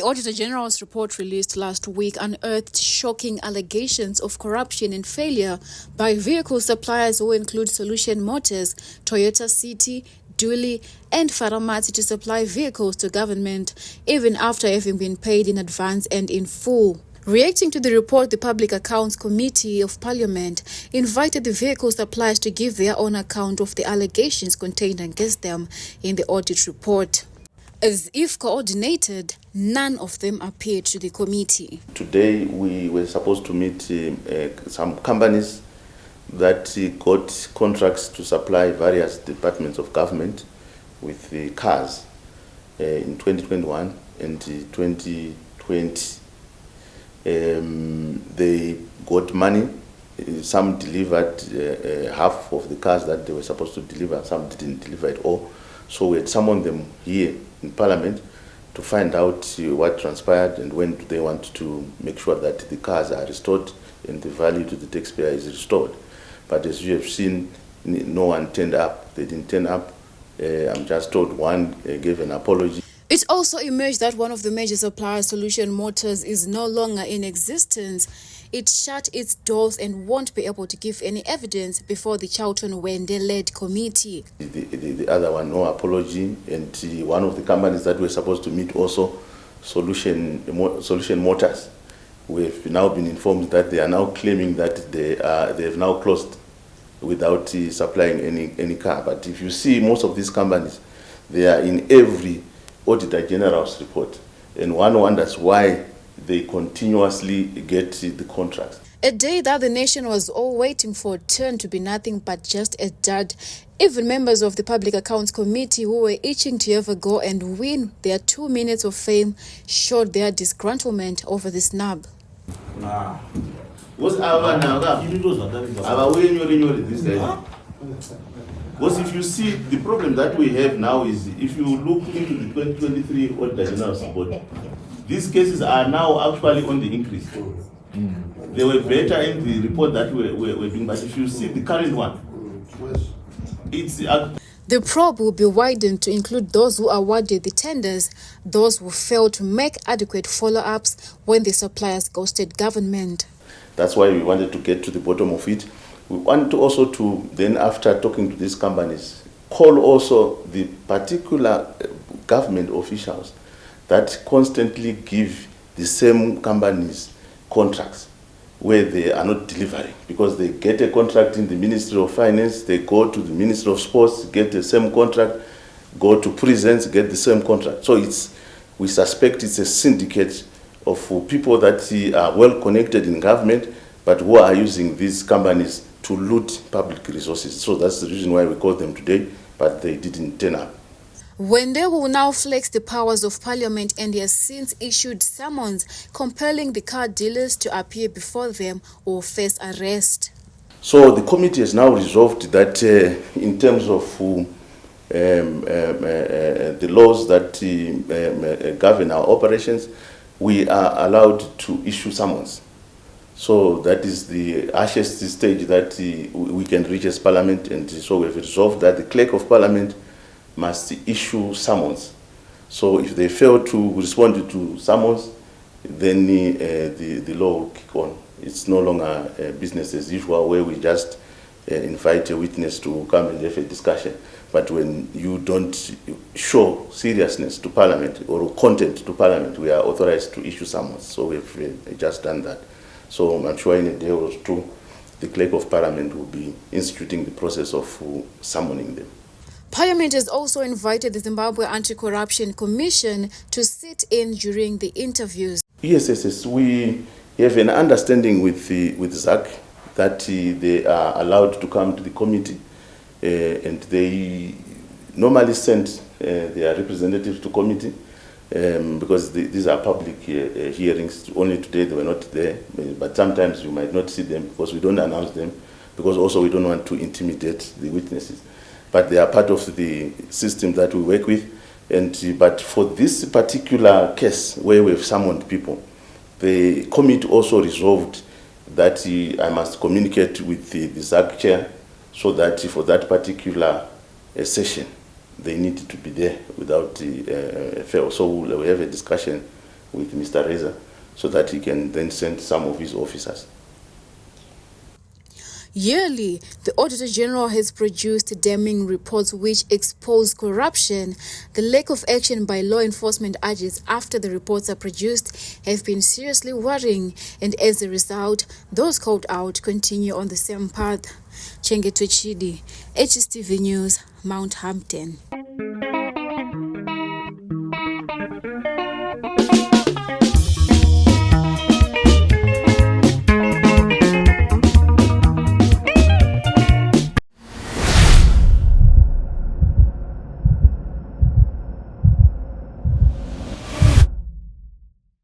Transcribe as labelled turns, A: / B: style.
A: Auditor General's report released last week unearthed shocking allegations of corruption and failure by vehicle suppliers who include Solution Motors, Toyota City, Dually, and Pharmacy to supply vehicles to government, even after having been paid in advance and in full. Reacting to the report, the Public Accounts Committee of Parliament invited the vehicle suppliers to give their own account of the allegations contained against them in the audit report. As if coordinated, none of them appeared to the committee.
B: Today we were supposed to meet some companies that got contracts to supply various departments of government with the cars in 2021 and 2020. They got money. Some delivered half of the cars that they were supposed to deliver, some didn't deliver at all. So we had summoned them here in Parliament to find out what transpired and when do they want to make sure that the cars are restored and the value to the taxpayer is restored. But as you have seen, no one turned up. They didn't turn up. I'm just told one gave an apology.
A: It also emerged that one of the major suppliers, Solution Motors, is no longer in existence. It shut its doors and won't be able to give any evidence before the Charlton Hwende-led committee.
B: The other one, no apology, and one of the companies that were supposed to meet also, Solution Motors, we've now been informed that they are now claiming that they have now closed without supplying any car. But if you see most of these companies, they are in every Auditor General's report, and one wonders why they continuously get the contracts.
A: A day that the nation was all waiting for turned to be nothing but just a dud. Even members of the Public Accounts Committee who were itching to have a go and win their 2 minutes of fame showed their disgruntlement over the snub.
B: Because if you see, the problem that we have now is, if you look into the 2023 Auditor General's report, these cases are now actually on the increase. They were better in the report that we're doing, but if you see the current one, it's...
A: The probe will be widened to include those who awarded the tenders, those who failed to make adequate follow-ups when the suppliers ghosted government.
B: That's why we wanted to get to the bottom of it. We want to also to, then after talking to these companies, call also the particular government officials that constantly give the same companies contracts where they are not delivering, because they get a contract in the Ministry of Finance, they go to the Ministry of Sports, get the same contract, go to prisons, get the same contract. So we suspect it's a syndicate of people that are well connected in government, but who are using these companies to loot public resources. So that's the reason why we called them today, but they didn't turn up.
A: Hwende will now flex the powers of Parliament and has since issued summons compelling the car dealers to appear before them or face arrest.
B: So the committee has now resolved that in terms of the laws that govern our operations, we are allowed to issue summons. So that is the highest stage that we can reach as Parliament, and so we've resolved that the Clerk of Parliament must issue summons. So if they fail to respond to summons, then the law will kick on. It's no longer business as usual where we just invite a witness to come and have a discussion. But when you don't show seriousness to Parliament or content to Parliament, we are authorized to issue summons. So we've just done that. So I'm sure in a day or two, the Clerk of Parliament will be instituting the process of summoning them.
A: Parliament has also invited the Zimbabwe Anti-Corruption Commission to sit in during the interviews.
B: Yes. We have an understanding with ZAC that they are allowed to come to the committee, and they normally send their representatives to committee. Because these are public hearings. Only today they were not there, but sometimes you might not see them because we don't announce them, because also we don't want to intimidate the witnesses. But they are part of the system that we work with. But for this particular case where we've summoned people, the committee also resolved that I must communicate with the ZAC chair so that for that particular session, they need to be there without fail. So we have a discussion with Mr. Reza so that he can then send some of his officers.
A: Yearly, the Auditor General has produced damning reports which expose corruption. The lack of action by law enforcement agents after the reports are produced have been seriously worrying, and as a result, those called out continue on the same path. Chengetwe Chidi, HSTV News, Mount Hampton.